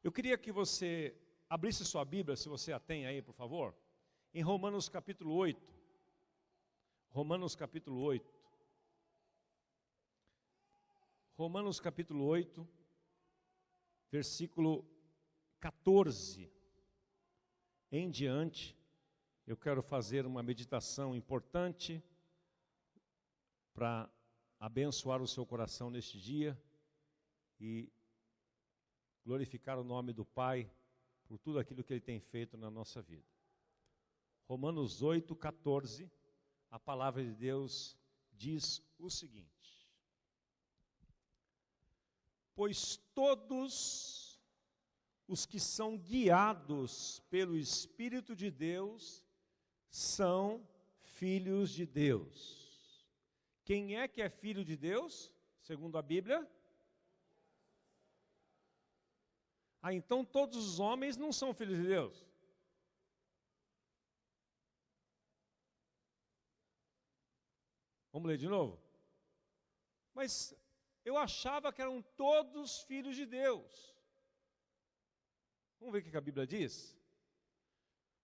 Eu queria que você abrisse sua Bíblia, se você a tem aí, por favor, em Romanos capítulo 8. Romanos capítulo 8. Romanos capítulo 8, versículo 14 em diante. Eu quero fazer uma meditação importante para abençoar o seu coração neste dia e glorificar o nome do Pai por tudo aquilo que Ele tem feito na nossa vida. Romanos 8, 14, a palavra de Deus diz o seguinte: pois todos os que são guiados pelo Espírito de Deus são filhos de Deus. Quem é que é filho de Deus, segundo a Bíblia? Então todos os homens não são filhos de Deus. Vamos ler de novo? Mas eu achava que eram todos filhos de Deus. Vamos ver o que a Bíblia diz?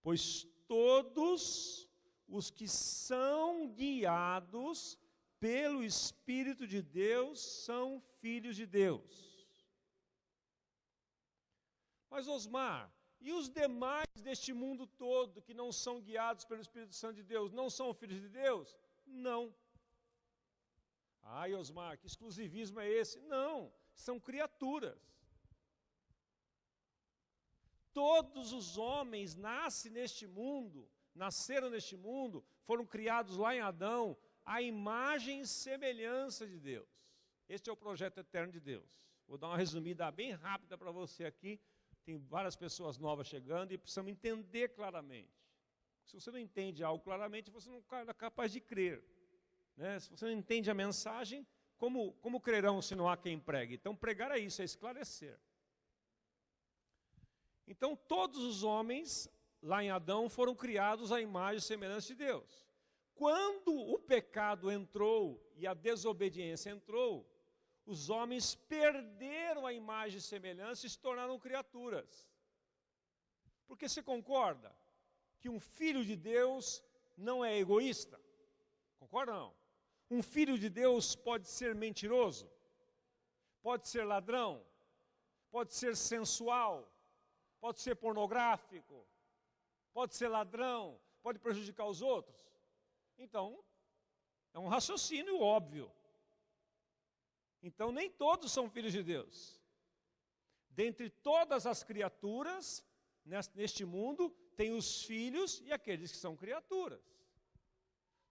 Pois todos os que são guiados pelo Espírito de Deus são filhos de Deus. Mas Osmar, e os demais deste mundo todo que não são guiados pelo Espírito Santo de Deus, não são filhos de Deus? Não. Ai, Osmar, que exclusivismo é esse? Não, são criaturas. Todos os homens nasceram neste mundo, foram criados lá em Adão, à imagem e semelhança de Deus. Este é o projeto eterno de Deus. Vou dar uma resumida bem rápida para você aqui. Tem várias pessoas novas chegando e precisamos entender claramente. Se você não entende algo claramente, você não é capaz de crer. Né? Se você não entende a mensagem, como crerão se não há quem pregue? Então pregar é isso, é esclarecer. Então todos os homens lá em Adão foram criados à imagem e semelhança de Deus. Quando o pecado entrou e a desobediência entrou, os homens perderam a imagem e semelhança e se tornaram criaturas. Porque você concorda que um filho de Deus não é egoísta? Concorda ou não? Um filho de Deus pode ser mentiroso, pode ser ladrão, pode ser sensual, pode ser pornográfico, pode ser ladrão, pode prejudicar os outros. Então, é um raciocínio óbvio. Então, nem todos são filhos de Deus. Dentre todas as criaturas, neste mundo, tem os filhos e aqueles que são criaturas.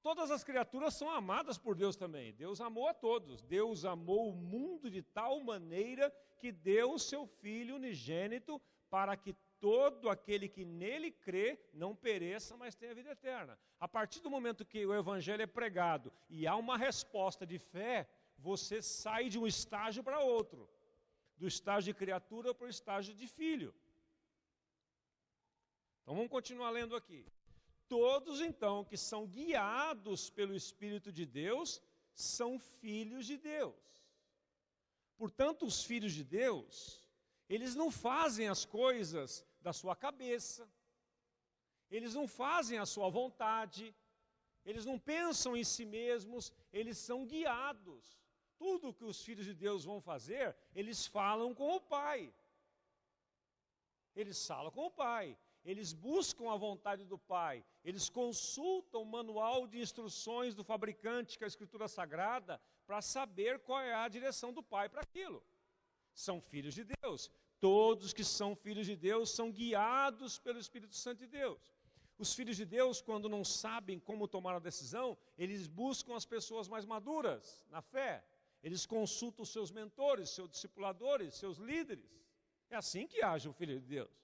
Todas as criaturas são amadas por Deus também. Deus amou a todos. Deus amou o mundo de tal maneira que deu o seu Filho unigênito para que todo aquele que nele crê não pereça, mas tenha vida eterna. A partir do momento que o Evangelho é pregado e há uma resposta de fé, você sai de um estágio para outro. Do estágio de criatura para o estágio de filho. Então vamos continuar lendo aqui. Todos, então, que são guiados pelo Espírito de Deus, são filhos de Deus. Portanto, os filhos de Deus, eles não fazem as coisas da sua cabeça, eles não fazem a sua vontade, eles não pensam em si mesmos, eles são guiados. Tudo que os filhos de Deus vão fazer, eles falam com o Pai. Eles falam com o Pai. Eles buscam a vontade do Pai, eles consultam o manual de instruções do fabricante, que é a Escritura Sagrada, para saber qual é a direção do Pai para aquilo. São filhos de Deus. Todos que são filhos de Deus são guiados pelo Espírito Santo de Deus. Os filhos de Deus, quando não sabem como tomar a decisão, eles buscam as pessoas mais maduras na fé. Eles consultam os seus mentores, seus discipuladores, seus líderes. É assim que age o filho de Deus.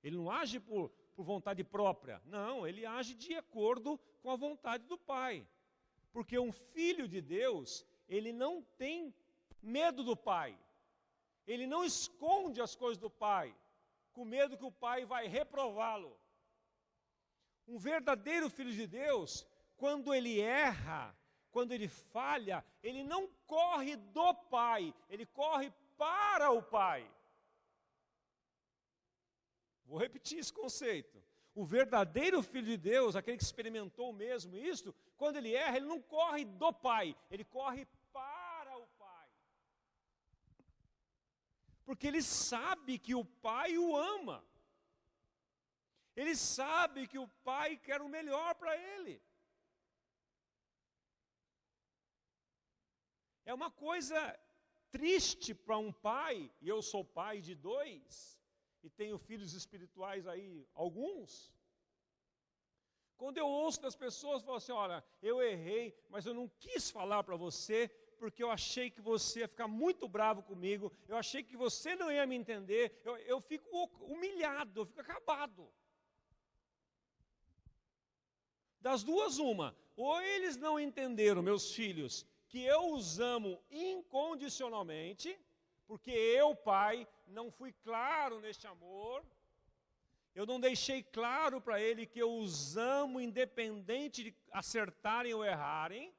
Ele não age por vontade própria. Não, ele age de acordo com a vontade do Pai. Porque um filho de Deus, ele não tem medo do Pai. Ele não esconde as coisas do Pai, com medo que o Pai vai reprová-lo. Um verdadeiro filho de Deus, quando ele erra, quando ele falha, ele não corre do Pai, ele corre para o Pai. Vou repetir esse conceito. O verdadeiro filho de Deus, aquele que experimentou mesmo isto, quando ele erra, ele não corre do Pai, ele corre para o Pai. Porque ele sabe que o Pai o ama. Ele sabe que o Pai quer o melhor para ele. É uma coisa triste para um pai, e eu sou pai de 2, e tenho filhos espirituais aí, alguns. Quando eu ouço das pessoas, falam assim, olha, eu errei, mas eu não quis falar para você, porque eu achei que você ia ficar muito bravo comigo, eu achei que você não ia me entender, eu fico humilhado, eu fico acabado. Das duas, uma, ou eles não entenderam, meus filhos, que eu os amo incondicionalmente, porque eu, pai, não fui claro neste amor, eu não deixei claro para ele que eu os amo independente de acertarem ou errarem,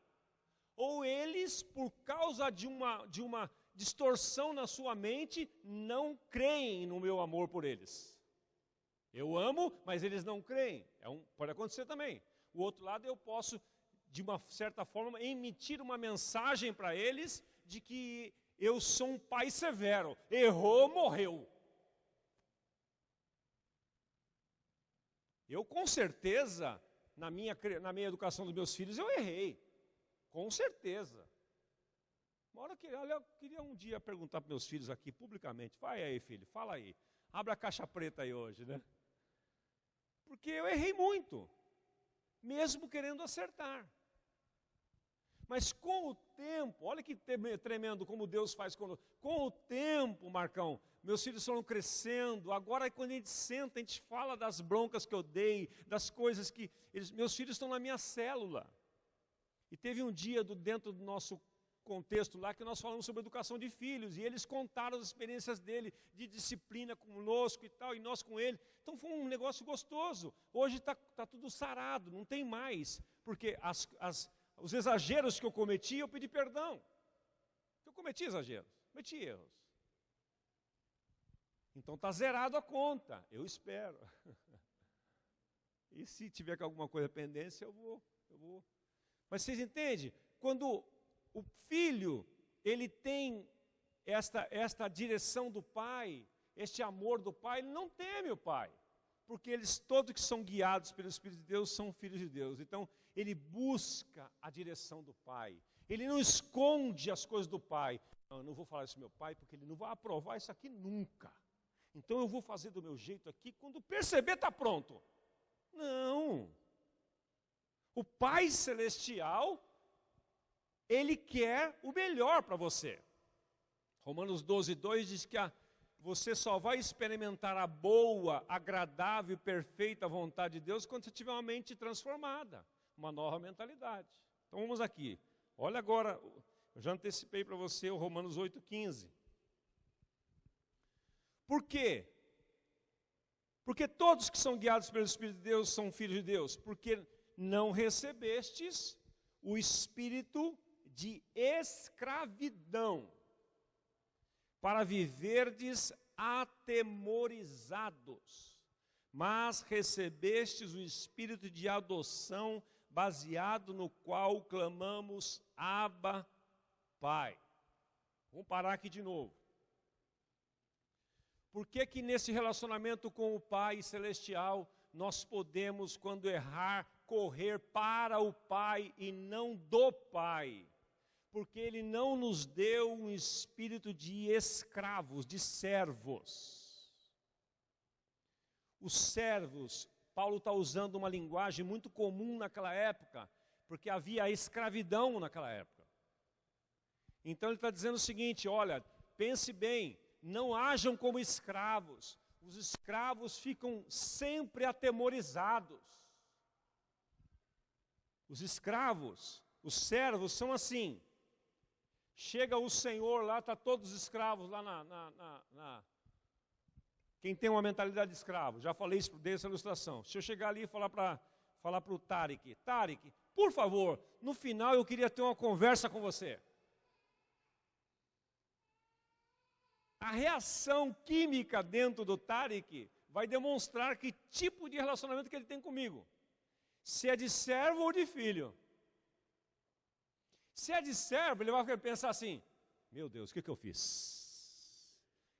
ou eles, por causa de uma distorção na sua mente, não creem no meu amor por eles. Eu amo, mas eles não creem. Pode acontecer também. O outro lado, eu posso, de uma certa forma, emitir uma mensagem para eles de que eu sou um pai severo. Errou, morreu. Eu, com certeza, na minha educação dos meus filhos, eu errei. Com certeza. Uma hora eu queria um dia perguntar para meus filhos aqui, publicamente. Vai aí, filho, fala aí. Abra a caixa preta aí hoje, né? Porque eu errei muito. Mesmo querendo acertar. Mas com o tempo, olha que tremendo como Deus faz conosco. Com o tempo, Marcão, meus filhos foram crescendo. Agora, quando a gente senta, a gente fala das broncas que eu dei, das coisas que... meus filhos estão na minha célula. E teve um dia dentro do nosso contexto lá que nós falamos sobre educação de filhos. E eles contaram as experiências dele, de disciplina conosco e tal, e nós com ele. Então foi um negócio gostoso. Hoje está tudo sarado, não tem mais. Porque os exageros que eu cometi, eu pedi perdão. Eu cometi exageros, cometi erros. Então está zerado a conta, eu espero. E se tiver alguma coisa pendência, eu vou. Mas vocês entendem? Quando o filho, ele tem esta direção do pai, este amor do pai, ele não teme o pai. Porque eles todos que são guiados pelo Espírito de Deus são filhos de Deus. Então, ele busca a direção do pai. Ele não esconde as coisas do pai. Não, eu não vou falar isso pro meu pai, porque ele não vai aprovar isso aqui nunca. Então, eu vou fazer do meu jeito aqui, quando perceber, está pronto. Não. O Pai Celestial, Ele quer o melhor para você. Romanos 12:2 diz que você só vai experimentar a boa, agradável e perfeita vontade de Deus quando você tiver uma mente transformada, uma nova mentalidade. Então vamos aqui. Olha agora, eu já antecipei para você o Romanos 8:15. Por quê? Porque todos que são guiados pelo Espírito de Deus são filhos de Deus. Porque não recebestes o espírito de escravidão, para viverdes atemorizados, mas recebestes o espírito de adoção, baseado no qual clamamos, Abba, Pai. Vamos parar aqui de novo. Por que que nesse relacionamento com o Pai Celestial, nós podemos, quando errar, correr para o Pai e não do Pai? Porque Ele não nos deu um espírito de escravos, de servos. Os servos, Paulo está usando uma linguagem muito comum naquela época, porque havia a escravidão naquela época. Então ele está dizendo o seguinte, olha, pense bem, não hajam como escravos. Os escravos ficam sempre atemorizados. Os escravos, os servos são assim. Chega o Senhor lá, está todos os escravos lá Quem tem uma mentalidade de escravo, já falei isso dessa ilustração. Se eu chegar ali e falar para o Tarek, por favor, no final eu queria ter uma conversa com você. A reação química dentro do Tarek vai demonstrar que tipo de relacionamento que ele tem comigo. Se é de servo ou de filho. Se é de servo, ele vai pensar assim, meu Deus, o que eu fiz?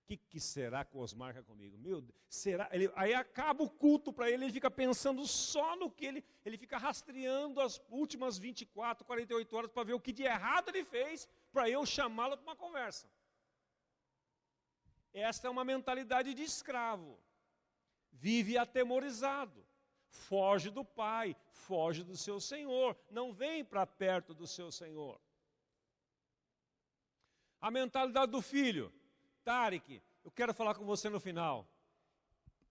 O que será que o Osmar quer comigo? Meu Deus, será? Aí acaba o culto para ele, ele fica pensando só no que ele fica rastreando as últimas 24, 48 horas para ver o que de errado ele fez, para eu chamá-lo para uma conversa. Esta é uma mentalidade de escravo. Vive atemorizado. Foge do pai, foge do seu senhor. Não vem para perto do seu senhor. A mentalidade do filho. Tarek, eu quero falar com você no final.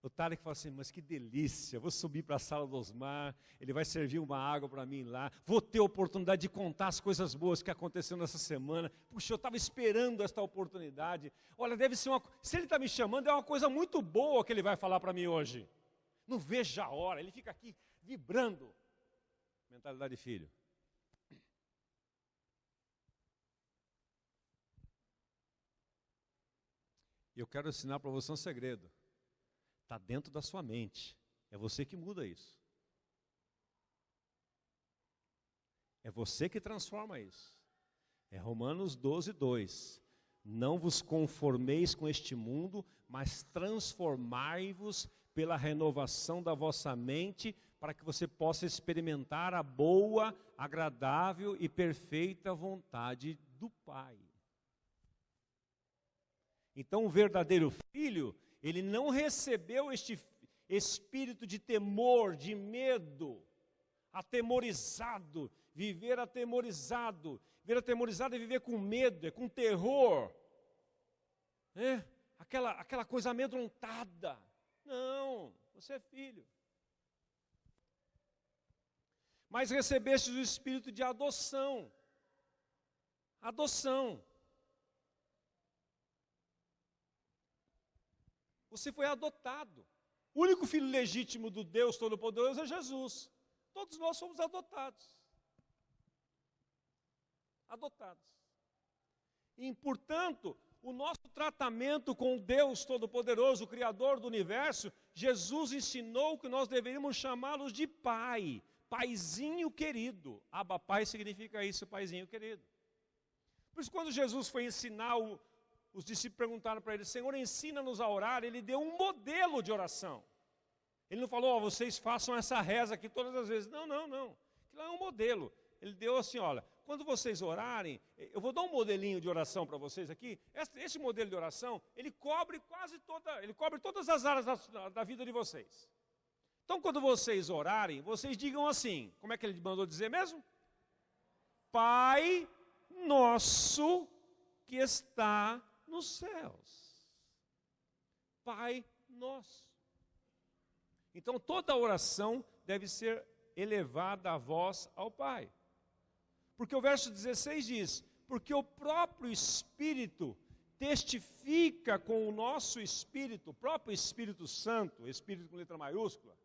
O Tarek fala assim, mas que delícia, vou subir para a sala do Osmar, ele vai servir uma água para mim lá, vou ter a oportunidade de contar as coisas boas que aconteceram nessa semana. Puxa, eu estava esperando esta oportunidade. Olha, deve ser se ele está me chamando, é uma coisa muito boa que ele vai falar para mim hoje. Não vejo a hora, ele fica aqui vibrando. Mentalidade de filho. E eu quero ensinar para você um segredo. Está dentro da sua mente. É você que muda isso. É você que transforma isso. É Romanos 12, 2. Não vos conformeis com este mundo, mas transformai-vos pela renovação da vossa mente, para que você possa experimentar a boa, agradável e perfeita vontade do Pai. Então, o verdadeiro filho, ele não recebeu este espírito de temor, de medo, atemorizado. Viver atemorizado. Viver atemorizado é viver com medo, é com terror. Aquela coisa amedrontada. Não, você é filho. Mas recebeste o espírito de adoção. Adoção. Você foi adotado. O único filho legítimo do Deus Todo-Poderoso é Jesus. Todos nós somos adotados. Adotados. E, portanto, o nosso tratamento com Deus Todo-Poderoso, o Criador do Universo, Jesus ensinou que nós deveríamos chamá-los de Pai. Paizinho querido. Abba Pai significa isso, Paizinho querido. Por isso, quando Jesus foi ensinar os discípulos perguntaram para ele, Senhor, ensina-nos a orar. Ele deu um modelo de oração. Ele não falou, vocês façam essa reza aqui todas as vezes. Não. Aquilo é um modelo. Ele deu assim, olha, quando vocês orarem, eu vou dar um modelinho de oração para vocês aqui. Esse modelo de oração, ele cobre todas as áreas da vida de vocês. Então, quando vocês orarem, vocês digam assim, como é que ele mandou dizer mesmo? Pai nosso que está nos céus. Pai nosso. Então toda oração deve ser elevada a voz ao Pai. Porque o verso 16 diz, porque o próprio Espírito testifica com o nosso Espírito, o próprio Espírito Santo, Espírito com letra maiúscula,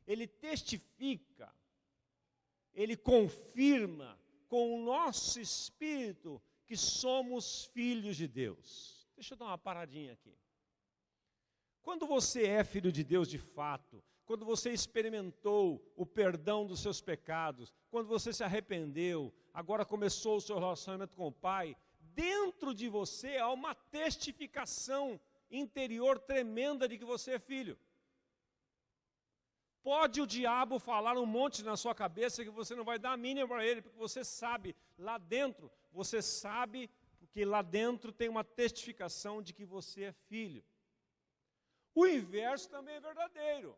ele testifica, ele confirma com o nosso Espírito que somos filhos de Deus. Deixa eu dar uma paradinha aqui. Quando você é filho de Deus de fato, quando você experimentou o perdão dos seus pecados, quando você se arrependeu, agora começou o seu relacionamento com o Pai, dentro de você há uma testificação interior tremenda de que você é filho. Pode o diabo falar um monte na sua cabeça que você não vai dar a mínima para ele, porque você sabe, lá dentro, você sabe, porque lá dentro tem uma testificação de que você é filho. O inverso também é verdadeiro.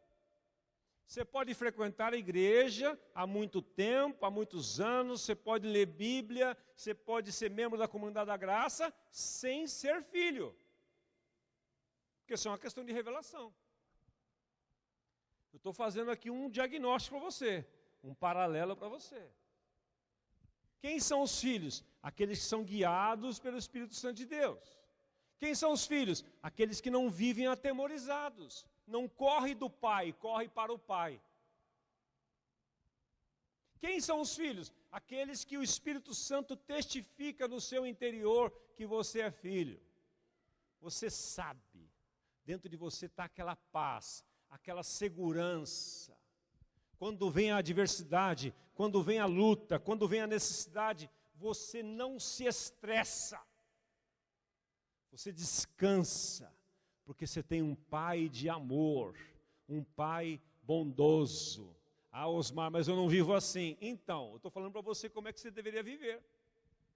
Você pode frequentar a igreja há muito tempo, há muitos anos, você pode ler Bíblia, você pode ser membro da comunidade da graça, sem ser filho. Porque isso é uma questão de revelação. Eu estou fazendo aqui um diagnóstico para você, um paralelo para você. Quem são os filhos? Aqueles que são guiados pelo Espírito Santo de Deus. Quem são os filhos? Aqueles que não vivem atemorizados. Não corre do pai, corre para o pai. Quem são os filhos? Aqueles que o Espírito Santo testifica no seu interior que você é filho. Você sabe. Dentro de você está aquela paz, aquela segurança. Quando vem a adversidade, quando vem a luta, quando vem a necessidade, você não se estressa. Você descansa, porque você tem um pai de amor, um pai bondoso. Ah, Osmar, mas eu não vivo assim. Então, eu estou falando para você como é que você deveria viver.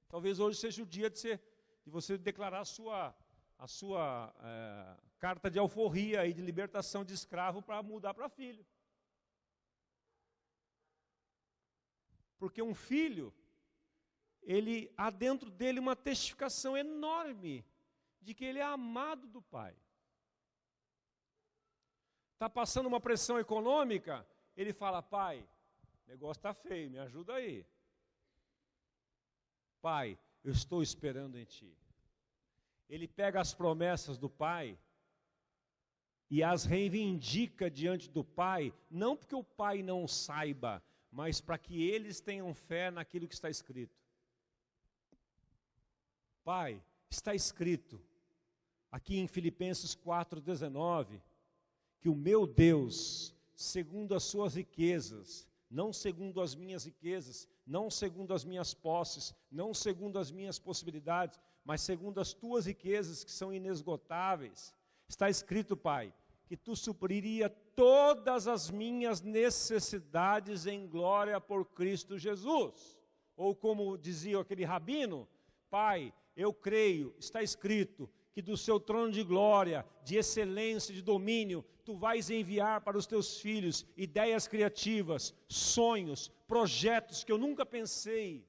Talvez hoje seja o dia de você declarar a sua carta de alforria e de libertação de escravo para mudar para filho. Porque um filho, há dentro dele uma testificação enorme de que ele é amado do pai. Está passando uma pressão econômica, ele fala, pai, o negócio está feio, me ajuda aí. Pai, eu estou esperando em ti. Ele pega as promessas do pai e as reivindica diante do pai, não porque o pai não saiba, mas para que eles tenham fé naquilo que está escrito. Pai, está escrito, aqui em Filipenses 4,19, que o meu Deus, segundo as suas riquezas, não segundo as minhas riquezas, não segundo as minhas posses, não segundo as minhas possibilidades, mas segundo as tuas riquezas que são inesgotáveis. Está escrito, Pai, que tu supriria todas as minhas necessidades em glória por Cristo Jesus. Ou como dizia aquele rabino, Pai, eu creio, está escrito, que do seu trono de glória, de excelência, de domínio, tu vais enviar para os teus filhos ideias criativas, sonhos, projetos que eu nunca pensei,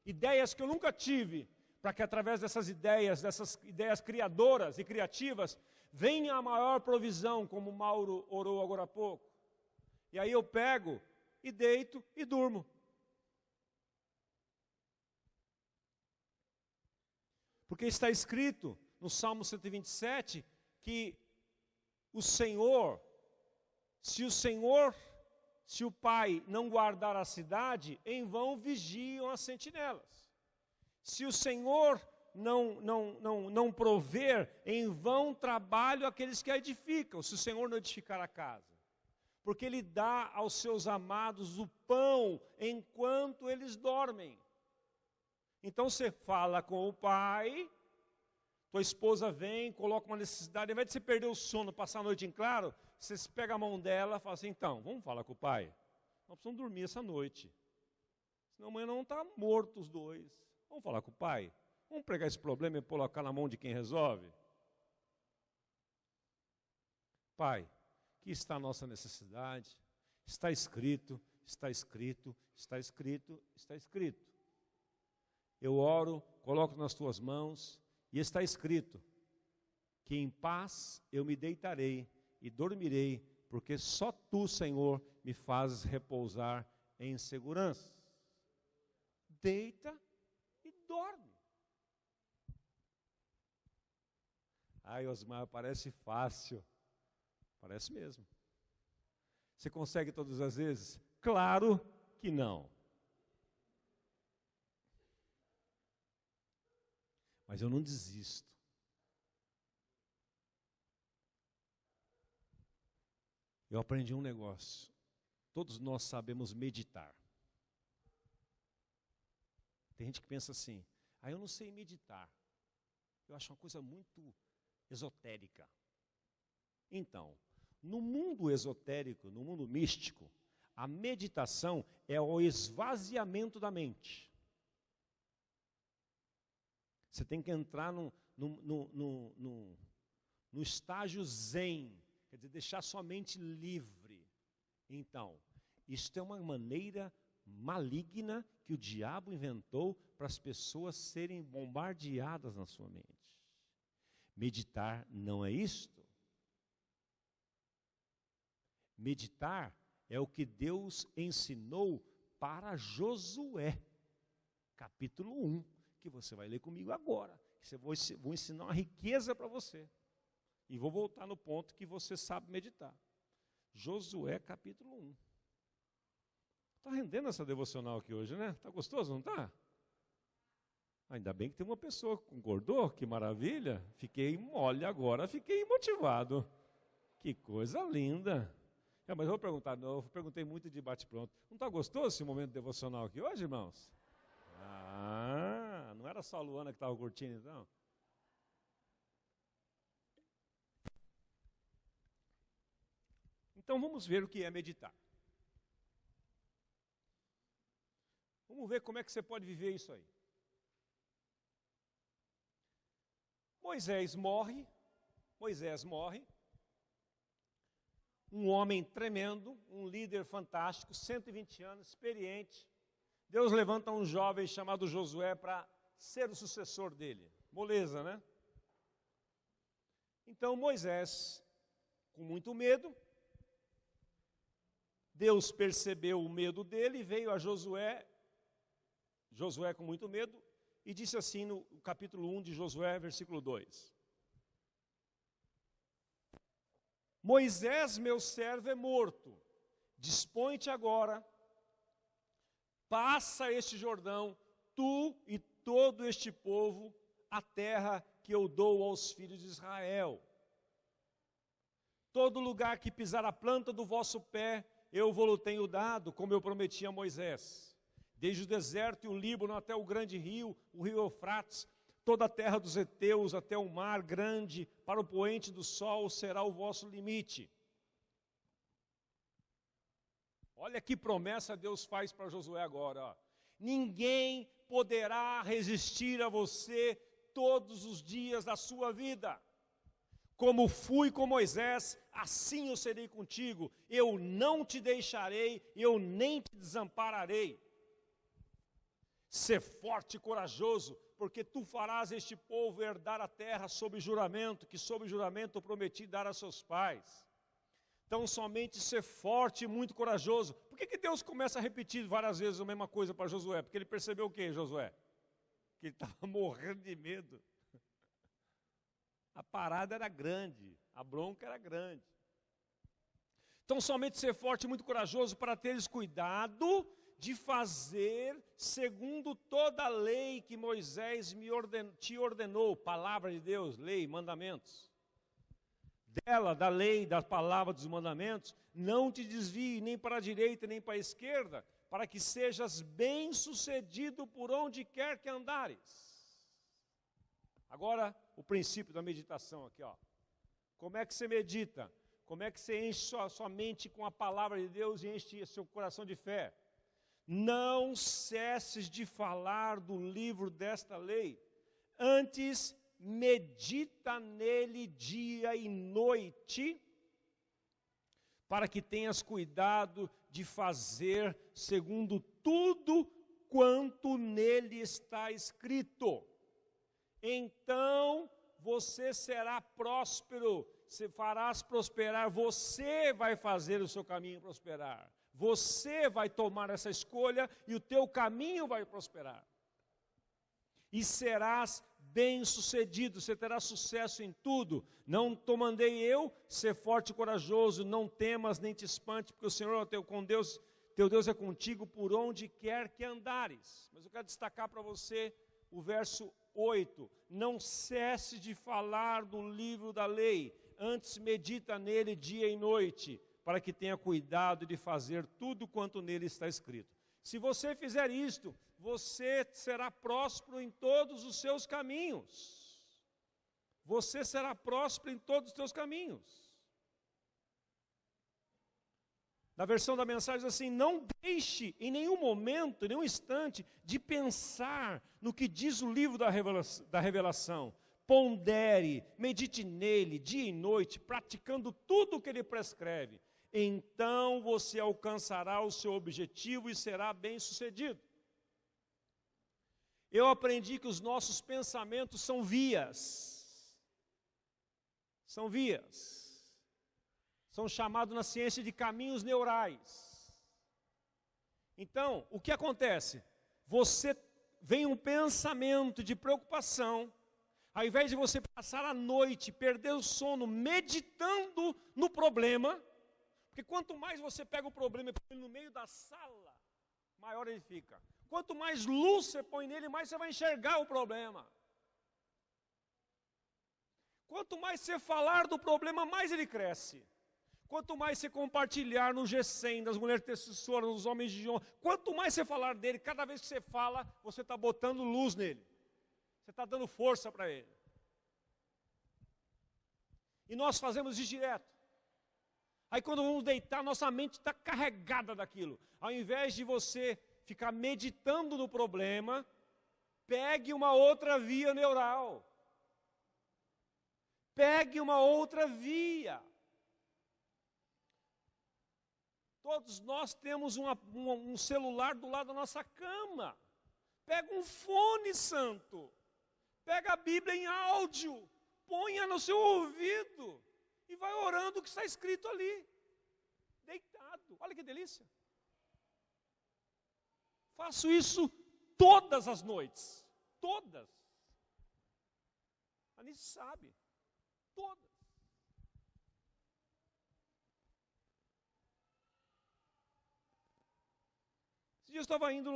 ideias que eu nunca tive, para que através dessas ideias criadoras e criativas, venha a maior provisão, como o Mauro orou agora há pouco. E aí eu pego e deito e durmo. Porque está escrito no Salmo 127 que o Senhor, se o Pai não guardar a cidade, em vão vigiam as sentinelas. Se o Senhor não prover, em vão trabalham aqueles que a edificam, se o Senhor não edificar a casa. Porque Ele dá aos seus amados o pão enquanto eles dormem. Então você fala com o pai, tua esposa vem, coloca uma necessidade, ao invés de você perder o sono, passar a noite em claro, você pega a mão dela e fala assim, então, vamos falar com o pai? Nós precisamos dormir essa noite. Senão amanhã não está morto os dois. Vamos falar com o pai? Vamos pegar esse problema e colocar na mão de quem resolve? Pai, aqui está a nossa necessidade. Está escrito, está escrito, está escrito, está escrito. Eu oro, coloco nas tuas mãos, e está escrito, que em paz eu me deitarei e dormirei, porque só tu, Senhor, me fazes repousar em segurança. Deita e dorme. Ai, Osmar, parece fácil. Parece mesmo. Você consegue todas as vezes? Claro que não. Mas eu não desisto. Eu aprendi um negócio. Todos nós sabemos meditar. Tem gente que pensa assim, eu não sei meditar. Eu acho uma coisa muito esotérica. Então, no mundo esotérico, no mundo místico, a meditação é o esvaziamento da mente. Você tem que entrar no estágio zen, quer dizer, deixar sua mente livre. Então, isto é uma maneira maligna que o diabo inventou para as pessoas serem bombardeadas na sua mente. Meditar não é isto. Meditar é o que Deus ensinou para Josué, capítulo 1. Que você vai ler comigo agora, que vou ensinar uma riqueza para você, e vou voltar no ponto que você sabe meditar. Josué capítulo 1. Está rendendo essa devocional aqui hoje, né? Está gostoso, não está? Ainda bem que tem uma pessoa que concordou, que maravilha. Fiquei mole agora, fiquei motivado. Que coisa linda. Mas eu vou perguntar, não, eu perguntei muito de bate-pronto. Não está gostoso esse momento devocional aqui hoje, irmãos? Não era só a Luana que estava curtindo, então? Então vamos ver o que é meditar. Vamos ver como é que você pode viver isso aí. Moisés morre, um homem tremendo, um líder fantástico, 120 anos, experiente. Deus levanta um jovem chamado Josué para ser o sucessor dele. Moleza, né? Então Moisés, com muito medo, Deus percebeu o medo dele e veio a Josué com muito medo, e disse assim no capítulo 1 de Josué, versículo 2. Moisés, meu servo, é morto. Dispõe-te agora, passa este Jordão, tu e todo este povo, a terra que eu dou aos filhos de Israel. Todo lugar que pisar a planta do vosso pé, eu vou-lo tenho dado, como eu prometi a Moisés. Desde o deserto e o Líbano até o grande rio, o rio Eufrates, toda a terra dos heteus até o mar grande, para o poente do sol será o vosso limite. Olha que promessa Deus faz para Josué agora. Ó. Ninguém poderá resistir a você todos os dias da sua vida. Como fui com Moisés, assim eu serei contigo. Eu não te deixarei, eu nem te desampararei. Ser forte e corajoso, porque tu farás este povo herdar a terra sob juramento, que sob juramento eu prometi dar a seus pais. Então somente ser forte e muito corajoso. Por que Deus começa a repetir várias vezes a mesma coisa para Josué? Porque ele percebeu o que, Josué? Que ele estava morrendo de medo. A parada era grande, a bronca era grande. Então somente ser forte e muito corajoso para teres cuidado de fazer segundo toda a lei que Moisés te ordenou, palavra de Deus, lei, mandamentos. Da lei, da palavra dos mandamentos, não te desvie nem para a direita nem para a esquerda, para que sejas bem-sucedido por onde quer que andares. Agora, o princípio da meditação aqui, ó. Como é que você medita? Como é que você enche sua mente com a palavra de Deus e enche seu coração de fé? Não cesses de falar do livro desta lei, antes medita nele dia e noite, para que tenhas cuidado de fazer segundo tudo quanto nele está escrito. Então você será próspero, se farás prosperar, você vai fazer o seu caminho prosperar. Você vai tomar essa escolha e o teu caminho vai prosperar. E serás bem-sucedido, você terá sucesso em tudo. Não te mandei eu ser forte e corajoso, não temas nem te espante, porque o Senhor teu Deus é contigo por onde quer que andares. Mas eu quero destacar para você o verso 8. Não cesse de falar do livro da lei, antes medita nele dia e noite, para que tenha cuidado de fazer tudo quanto nele está escrito. Se você fizer isto, você será próspero em todos os seus caminhos. Você será próspero em todos os seus caminhos. Na versão da mensagem diz assim: não deixe em nenhum momento, em nenhum instante, de pensar no que diz o livro da revelação. Pondere, medite nele dia e noite, praticando tudo o que ele prescreve. Então você alcançará o seu objetivo e será bem-sucedido. Eu aprendi que os nossos pensamentos são vias. São vias. São chamados na ciência de caminhos neurais. Então, o que acontece? Vem um pensamento de preocupação, ao invés de você passar a noite, perder o sono, meditando no problema, porque quanto mais você pega o problema e põe no meio da sala, maior ele fica. Quanto mais luz você põe nele, mais você vai enxergar o problema. Quanto mais você falar do problema, mais ele cresce. Quanto mais você compartilhar no G100, das mulheres intercessoras, dos homens de honra, quanto mais você falar dele, cada vez que você fala, você está botando luz nele. Você está dando força para ele. E nós fazemos isso direto. Aí quando vamos deitar, nossa mente está carregada daquilo. Ao invés de você ficar meditando no problema, pegue uma outra via neural. Pegue uma outra via. Todos nós temos um celular do lado da nossa cama. Pega um fone santo. Pega a Bíblia em áudio. Ponha no seu ouvido. E vai orando o que está escrito ali. Deitado. Olha que delícia. Faço isso todas as noites. Todas. A Anice sabe. Todas. Esse dia eu estava indo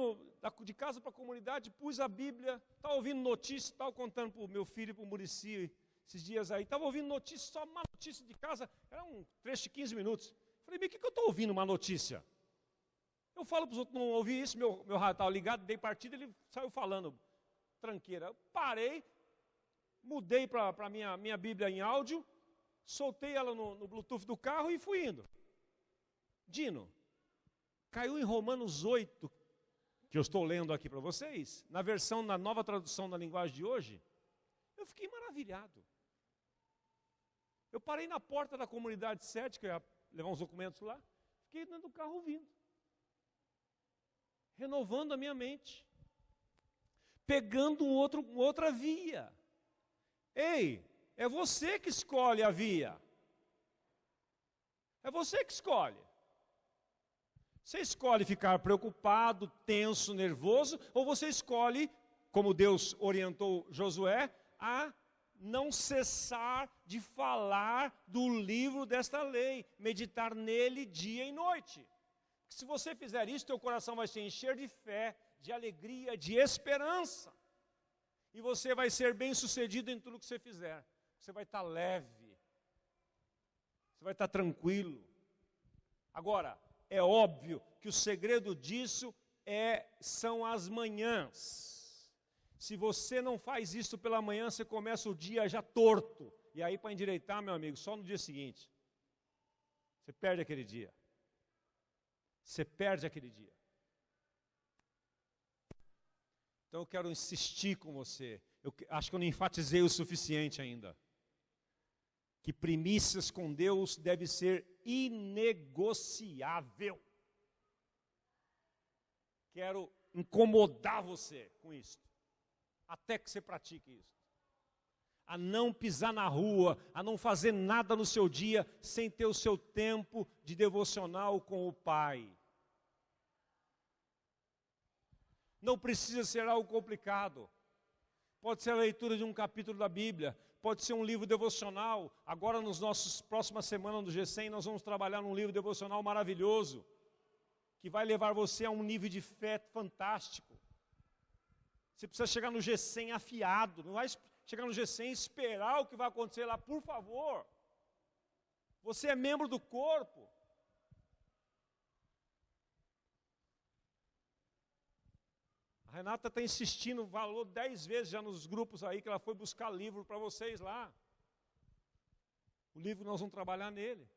de casa para a comunidade, pus a Bíblia, estava ouvindo notícias, estava contando para o meu filho e para o Muricy esses dias aí, estava ouvindo notícias, só uma notícia de casa, era um trecho de 15 minutos. Falei, bem, o que eu estou ouvindo uma notícia? Eu falo para os outros não ouvir isso, meu rádio estava ligado, dei partida, ele saiu falando, tranqueira. Eu parei, mudei para a minha Bíblia em áudio, soltei ela no Bluetooth do carro e fui indo. Dino, caiu em Romanos 8, que eu estou lendo aqui para vocês, na nova tradução da linguagem de hoje, eu fiquei maravilhado. Eu parei na porta da comunidade 7, que eu ia levar uns documentos lá, fiquei dentro do carro ouvindo, renovando a minha mente, pegando outra via. Ei, é você que escolhe a via. É você que escolhe. Você escolhe ficar preocupado, tenso, nervoso, ou você escolhe, como Deus orientou Josué, a não cessar de falar do livro desta lei, meditar nele dia e noite. Se você fizer isso, teu coração vai se encher de fé, de alegria, de esperança. E você vai ser bem-sucedido em tudo que você fizer. Você vai estar leve. Você vai estar tranquilo. Agora, é óbvio que o segredo disso são as manhãs. Se você não faz isso pela manhã, você começa o dia já torto. E aí, para endireitar, meu amigo, só no dia seguinte. Você perde aquele dia. Você perde aquele dia. Então eu quero insistir com você. Eu acho que eu não enfatizei o suficiente ainda. Que primícias com Deus deve ser inegociável. Quero incomodar você com isso. Até que você pratique isso. A não pisar na rua, a não fazer nada no seu dia sem ter o seu tempo de devocional com o Pai. Não precisa ser algo complicado. Pode ser a leitura de um capítulo da Bíblia, pode ser um livro devocional. Agora, nas nossas próximas semanas do G100, nós vamos trabalhar num livro devocional maravilhoso, que vai levar você a um nível de fé fantástico. Você precisa chegar no G100 afiado, não vai chegar no G100 e esperar o que vai acontecer lá, por favor. Você é membro do corpo. A Renata está insistindo, falou 10 vezes já nos grupos aí, que ela foi buscar livro para vocês lá. O livro nós vamos trabalhar nele.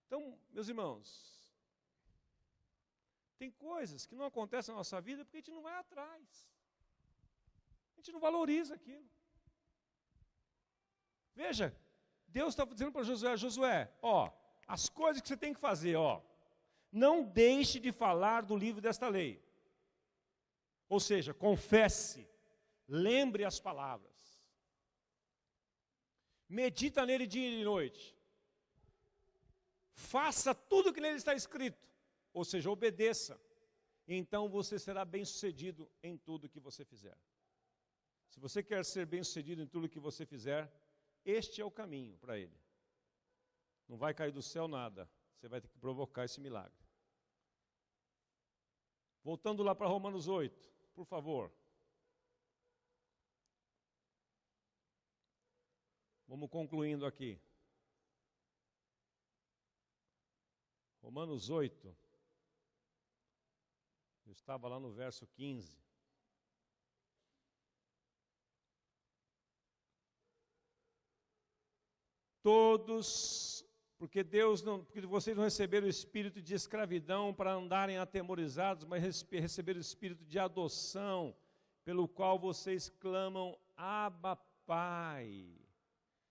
Então, meus irmãos, tem coisas que não acontecem na nossa vida porque a gente não vai atrás. A gente não valoriza aquilo. Veja, Deus está dizendo para Josué, as coisas que você tem que fazer, não deixe de falar do livro desta lei. Ou seja, confesse, lembre as palavras. Medita nele dia e noite. Faça tudo o que nele está escrito. Ou seja, obedeça. Então você será bem-sucedido em tudo que você fizer. Se você quer ser bem-sucedido em tudo que você fizer, este é o caminho para ele. Não vai cair do céu nada. Você vai ter que provocar esse milagre. Voltando lá para Romanos 8, por favor. Vamos concluindo aqui. Romanos 8. Eu estava lá no verso 15. Todos, porque vocês não receberam o espírito de escravidão para andarem atemorizados, mas receberam o espírito de adoção, pelo qual vocês clamam, Abba, Pai.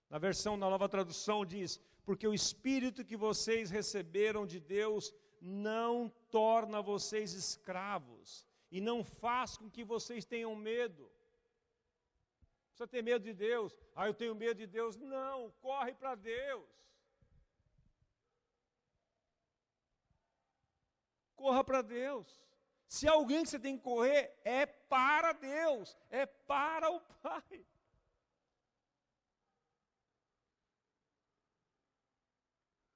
Na nova tradução diz, porque o espírito que vocês receberam de Deus não torna vocês escravos e não faz com que vocês tenham medo. Precisa ter medo de Deus. Eu tenho medo de Deus. Não, corre para Deus. Corra para Deus. Se há alguém que você tem que correr, é para Deus, é para o Pai.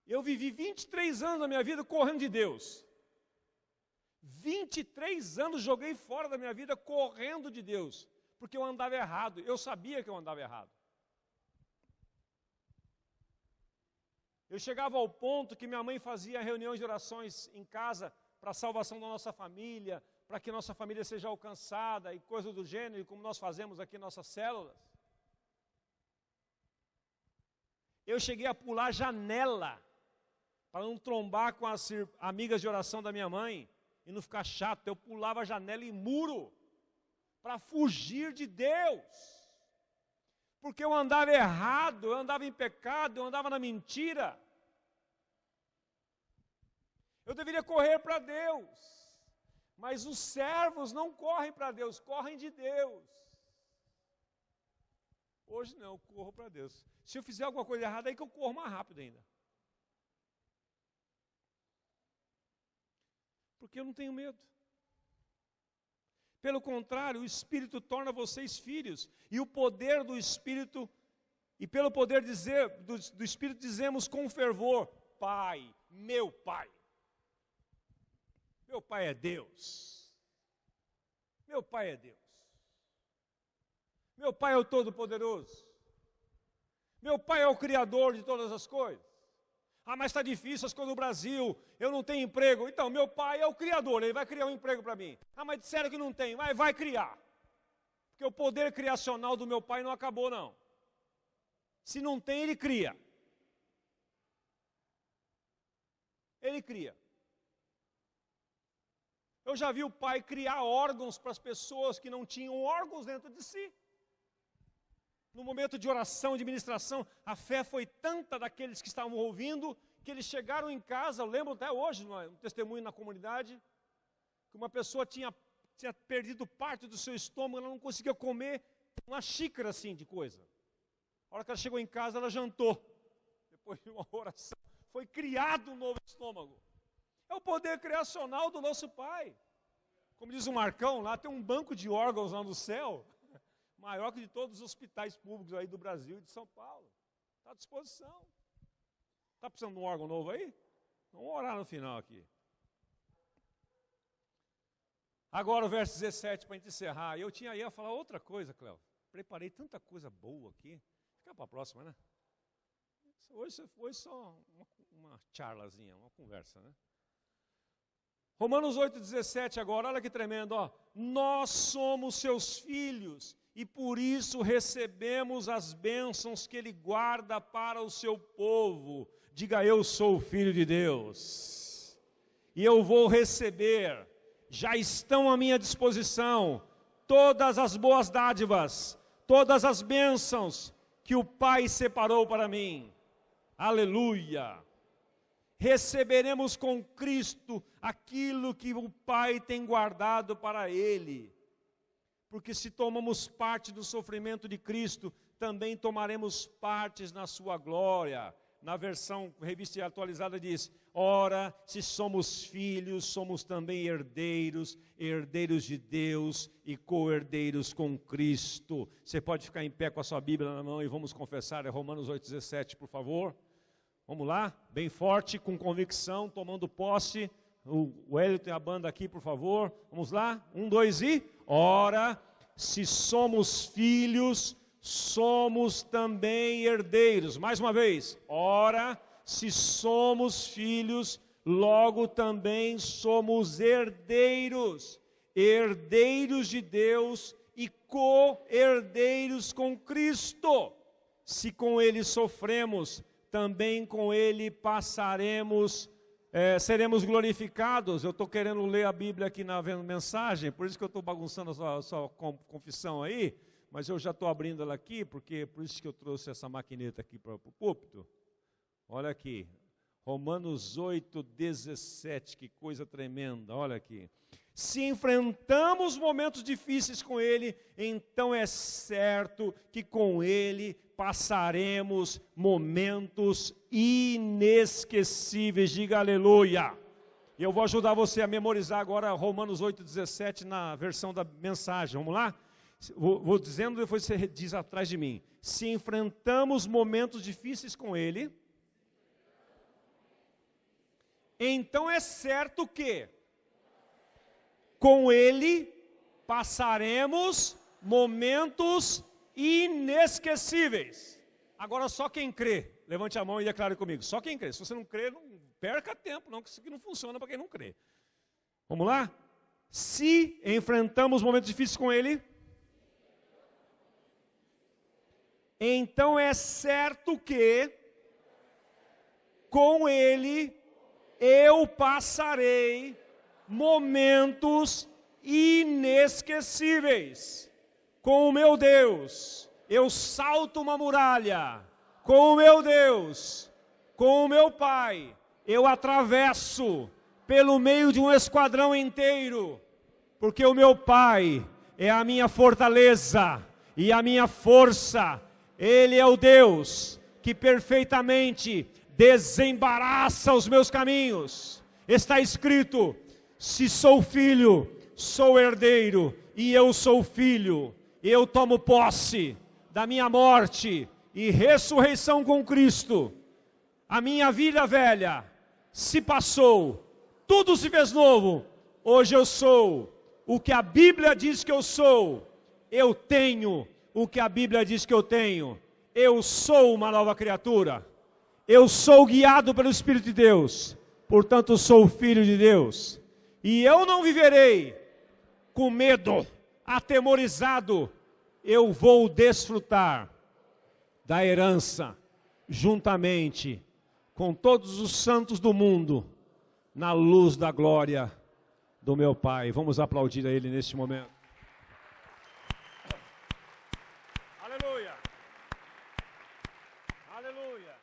Eu vivi 23 anos da minha vida correndo de Deus. 23 anos joguei fora da minha vida correndo de Deus. Porque eu andava errado, eu sabia que eu andava errado. Eu chegava ao ponto que minha mãe fazia reuniões de orações em casa para a salvação da nossa família, para que nossa família seja alcançada e coisas do gênero, como nós fazemos aqui em nossas células. Eu cheguei a pular janela para não trombar com as amigas de oração da minha mãe e não ficar chato. Eu pulava janela e muro para fugir de Deus, porque eu andava errado, eu andava em pecado, eu andava na mentira. Eu deveria correr para Deus, mas os servos não correm para Deus, correm de Deus. Hoje não, eu corro para Deus. Se eu fizer alguma coisa errada, aí que eu corro mais rápido ainda. Porque eu não tenho medo. Pelo contrário, o Espírito torna vocês filhos, e o poder do Espírito, e pelo poder do Espírito dizemos com fervor, Pai, meu Pai. Meu Pai é Deus. Meu Pai é Deus. Meu Pai é o Todo-Poderoso. Meu Pai é o Criador de todas as coisas. Mas está difícil as coisas no Brasil, eu não tenho emprego. Então, meu Pai é o Criador, Ele vai criar um emprego para mim. Mas disseram que não tem, vai criar. Porque o poder criacional do meu Pai não acabou, não. Se não tem, Ele cria. Ele cria. Eu já vi o Pai criar órgãos para as pessoas que não tinham órgãos dentro de si. No momento de oração, de ministração, a fé foi tanta daqueles que estavam ouvindo, que eles chegaram em casa, eu lembro até hoje, um testemunho na comunidade, que uma pessoa tinha perdido parte do seu estômago, ela não conseguia comer uma xícara assim de coisa. A hora que ela chegou em casa, ela jantou. Depois de uma oração, foi criado um novo estômago. É o poder criacional do nosso Pai. Como diz o Marcão, lá tem um banco de órgãos lá no céu, maior que de todos os hospitais públicos aí do Brasil e de São Paulo. Está à disposição. Está precisando de um órgão novo aí? Vamos orar no final aqui. Agora o verso 17 para a gente encerrar. Eu ia falar outra coisa, Cléo. Preparei tanta coisa boa aqui. Fica para a próxima, né? Hoje foi só uma charlazinha, uma conversa, né? Romanos 8,17 agora, olha que tremendo, ó. Nós somos seus filhos e por isso recebemos as bênçãos que Ele guarda para o seu povo. Diga, eu sou o Filho de Deus e eu vou receber, já estão à minha disposição, todas as boas dádivas, todas as bênçãos que o Pai separou para mim. Aleluia! Receberemos com Cristo aquilo que o Pai tem guardado para Ele. Porque se tomamos parte do sofrimento de Cristo, também tomaremos partes na sua glória. Na versão revista e atualizada diz, ora, se somos filhos, somos também herdeiros, herdeiros de Deus e co-herdeiros com Cristo. Você pode ficar em pé com a sua Bíblia na mão e vamos confessar, é Romanos 8,17, por favor. Vamos lá, bem forte, com convicção, tomando posse O Hélio tem a banda aqui, por favor. Vamos lá? 1, 2 e... Ora, se somos filhos, somos também herdeiros. Mais uma vez. Ora, se somos filhos, logo também somos herdeiros. Herdeiros de Deus e co-herdeiros com Cristo. Se com Ele sofremos, também com Ele passaremos, seremos glorificados. Eu estou querendo ler a Bíblia aqui na mensagem, por isso que eu estou bagunçando a sua confissão aí, mas eu já estou abrindo ela aqui, porque por isso que eu trouxe essa maquineta aqui para o púlpito. Olha aqui, Romanos 8, 17, que coisa tremenda, olha aqui. Se enfrentamos momentos difíceis com Ele, então é certo que com Ele passaremos momentos inesquecíveis. Diga aleluia. Eu vou ajudar você a memorizar agora Romanos 8, 17 na versão da mensagem. Vamos lá? Vou dizendo, depois você diz atrás de mim. Se enfrentamos momentos difíceis com Ele, então é certo que com Ele passaremos momentos inesquecíveis. Agora só quem crê, levante a mão e declare comigo. Só quem crê. Se você não crê, não perca tempo, não, que isso aqui não funciona para quem não crê. Vamos lá? Se enfrentamos momentos difíceis com Ele, então é certo que com Ele eu passarei momentos inesquecíveis. Com o meu Deus, eu salto uma muralha. Com o meu Deus, com o meu Pai, eu atravesso pelo meio de um esquadrão inteiro, porque o meu Pai é a minha fortaleza e a minha força. Ele é o Deus que perfeitamente desembaraça os meus caminhos. Está escrito: se sou filho, sou herdeiro, e eu sou filho, eu tomo posse da minha morte e ressurreição com Cristo. A minha vida velha se passou, tudo se fez novo. Hoje eu sou o que a Bíblia diz que eu sou. Eu tenho o que a Bíblia diz que eu tenho. Eu sou uma nova criatura. Eu sou guiado pelo Espírito de Deus. Portanto, sou filho de Deus. E eu não viverei com medo, atemorizado. Eu vou desfrutar da herança, juntamente com todos os santos do mundo, na luz da glória do meu Pai. Vamos aplaudir a Ele neste momento. Aleluia! Aleluia!